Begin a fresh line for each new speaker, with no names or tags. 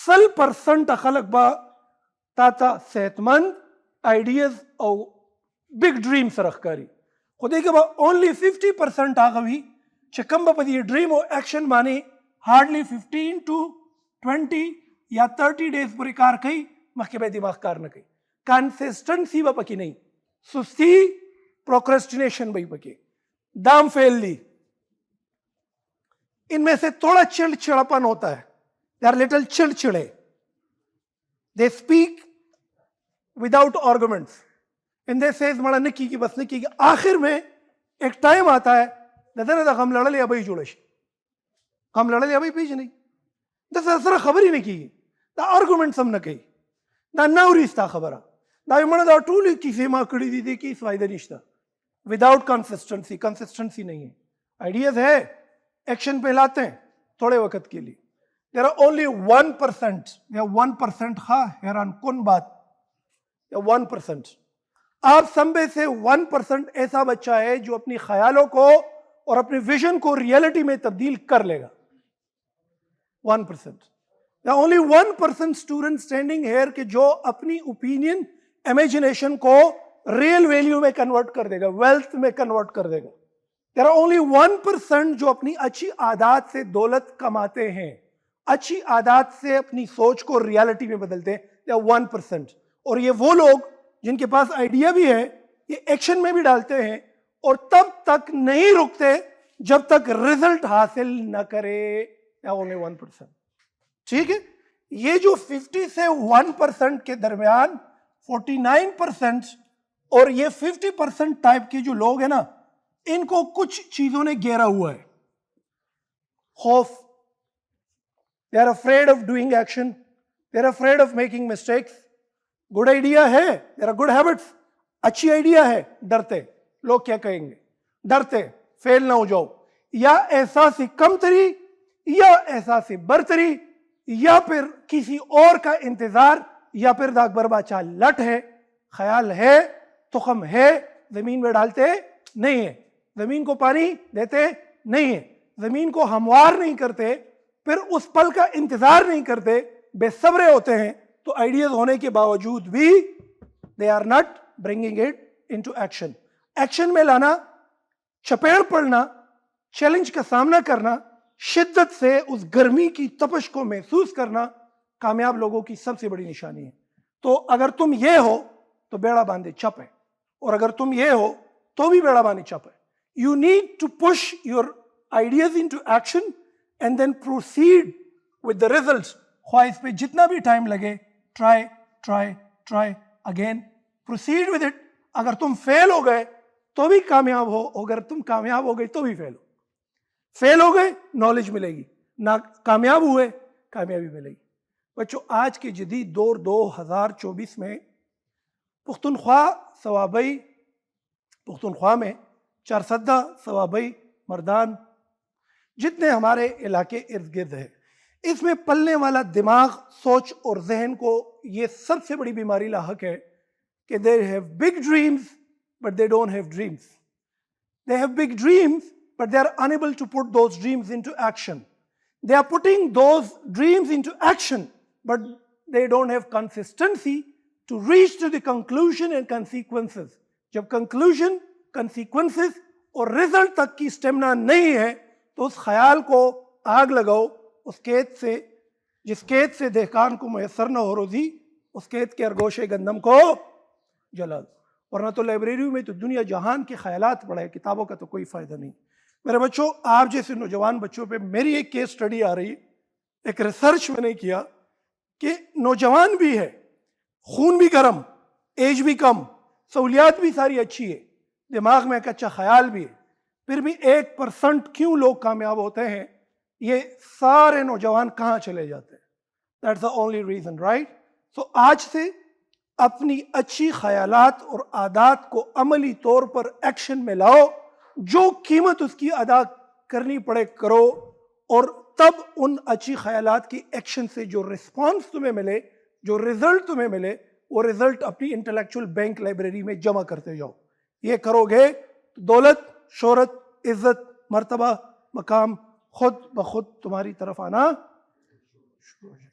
100% خلق با تاتا صحتمند آئیڈیاز او بگ ڈریم سرخکاری خودی کے با only 50% آگوی چکم با پدی ڈریم او ایکشن مانی hardly 15 to 20 یا 30 days پوری کار کئی مخیبہ دماغ کار نہ کئی. کنسسٹنسی با پکی نہیں, سستی پروکرسٹینیشن بھی پکی, دام فیل دی. ان میں سے تھوڑا چڑچڑپن ہوتا ہے, they are little چڑچڑے, they speak without arguments and they says مڑا نکی کی بس نکی کی. آخر میں ایک ٹائم آتا ہے نظر دا غم لڑا لیا بھائی جوڑش, غم لڑا لیا بھائی پیچھ نہیں, دا سر خبر ہی نہیں کی, دا آرگومنٹس ہم نہ کہی, دا ناوریستا خبرہ, دا مڑا دا ٹولی کسی ماں کڑی دی دی کی فائدہ نشتا. وداؤٹ کنسسٹنسی, کنسسٹنسی نہیں ہے. آئیڈیاز ہے ایکشن پہ لاتے ہیں تھوڑے وقت کے لیے. There are only 1%, یا 1% خواہ حیران کن بات, یا 1%. آپ سمبے سے 1% ایسا بچہ ہے جو اپنی خیالوں کو اور اپنے ویژن کو ریئلٹی میں تبدیل کر لے گا. 1%. There are only 1% student standing here کہ جو اپنی اوپینین امیجنیشن کو ریئل ویلیو میں کنورٹ کر دے گا, ویلتھ میں کنورٹ کر دے گا. There are only 1% جو اپنی اچھی عادات سے دولت کماتے ہیں, اچھی عادات سے اپنی سوچ کو ریالٹی میں بدلتے ہیں. There are 1%. اور یہ وہ لوگ جن کے پاس آئیڈیا بھی ہے, یہ ایکشن میں بھی ڈالتے ہیں اور تب تک نہیں رکتے جب تک رزلٹ حاصل نہ کرے. There are only 1%. ٹھیک ہے, یہ جو 50 سے 1% کے درمیان 49% اور یہ 50% ٹائپ کے جو لوگ ہیں نا, ان کو کچھ چیزوں نے گھیرا ہوا ہے. خوف, they are afraid of doing action, they are afraid of making mistakes. Good idea ہے, there are good habits, اچھی آئیڈیا ہے, ڈرتے لوگ کیا کہیں گے, ڈرتے فیل نہ ہو جاؤ, یا احساسی کم تری, یا احساسی برتری, یا پھر کسی اور کا انتظار, یا پھر داغ برباچہ لٹ ہے, خیال ہے, تخم ہے, زمین میں ڈالتے نہیں ہے, زمین کو پانی دیتے نہیں ہے, زمین کو ہموار نہیں کرتے, پھر اس پل کا انتظار نہیں کرتے, بے صبرے ہوتے ہیں. تو آئیڈیاز ہونے کے باوجود بھی they are not bringing it into action. Action میں لانا, چپیڑ پڑنا, چیلنج کا سامنا کرنا, شدت سے اس گرمی کی تپش کو محسوس کرنا کامیاب لوگوں کی سب سے بڑی نشانی ہے. تو اگر تم یہ ہو تو بیڑا باندھے چپ ہے, اور اگر تم یہ ہو تو بھی بیڑا باندھے چپ ہے. You need to push your ideas into action and then proceed with the results. خواہ اس پہ جتنا بھی ٹائم لگے, try again, proceed with it. اگر تم فیل ہو گئے تو بھی کامیاب ہو, اگر تم کامیاب ہو گئے تو بھی فیل ہو. فیل ہو گئے نالج ملے گی, نہ کامیاب ہوئے کامیابی ملے گی. بچوں, آج کے جدید دور 2024 میں پختونخوا صوابئی, پختونخوا میں 400 صوابئی مردان جتنے ہمارے علاقے ارد گرد ہے, اس میں پلنے والا دماغ, سوچ اور ذہن کو یہ سب سے بڑی بیماری لاحق ہے کہ they have big dreams but they don't have dreams. They have big dreams but they are unable to put those dreams into action. They are putting those dreams into action but they don't have consistency to reach to the conclusion and consequences. جب conclusion, consequences اور result تک کی stamina نہیں ہے تو اس خیال کو آگ لگاؤ, اس کھیت سے, جس کھیت سے دہقان کو میسر نہ ہو روزی, اس کھیت کے ارگوش گندم کو جلا دو. ورنہ تو لائبریری میں تو دنیا جہان کے خیالات پڑھے, کتابوں کا تو کوئی فائدہ نہیں. میرے بچوں, آپ جیسے نوجوان بچوں پہ میری ایک کیس سٹڈی آ رہی ہے, ایک ریسرچ میں نے کیا کہ نوجوان بھی ہے, خون بھی گرم, ایج بھی کم, سہولیات بھی ساری اچھی ہے, دماغ میں ایک اچھا خیال بھی ہے, پھر بھی 1% کیوں لوگ کامیاب ہوتے ہیں؟ یہ سارے نوجوان کہاں چلے جاتے ہیں؟ That's the only reason, right? So آج سے اپنی اچھی خیالات اور عادات کو عملی طور پر ایکشن میں لاؤ, جو قیمت اس کی ادا کرنی پڑے کرو, اور تب ان اچھی خیالات کی ایکشن سے جو رسپانس تمہیں ملے, جو رزلٹ تمہیں ملے, وہ رزلٹ اپنی انٹلیکچوئل بینک لائبریری میں جمع کرتے جاؤ. یہ کرو گے تو دولت, شہرت, عزت, مرتبہ, مقام خود بخود تمہاری طرف آنا شروع ہو جائے.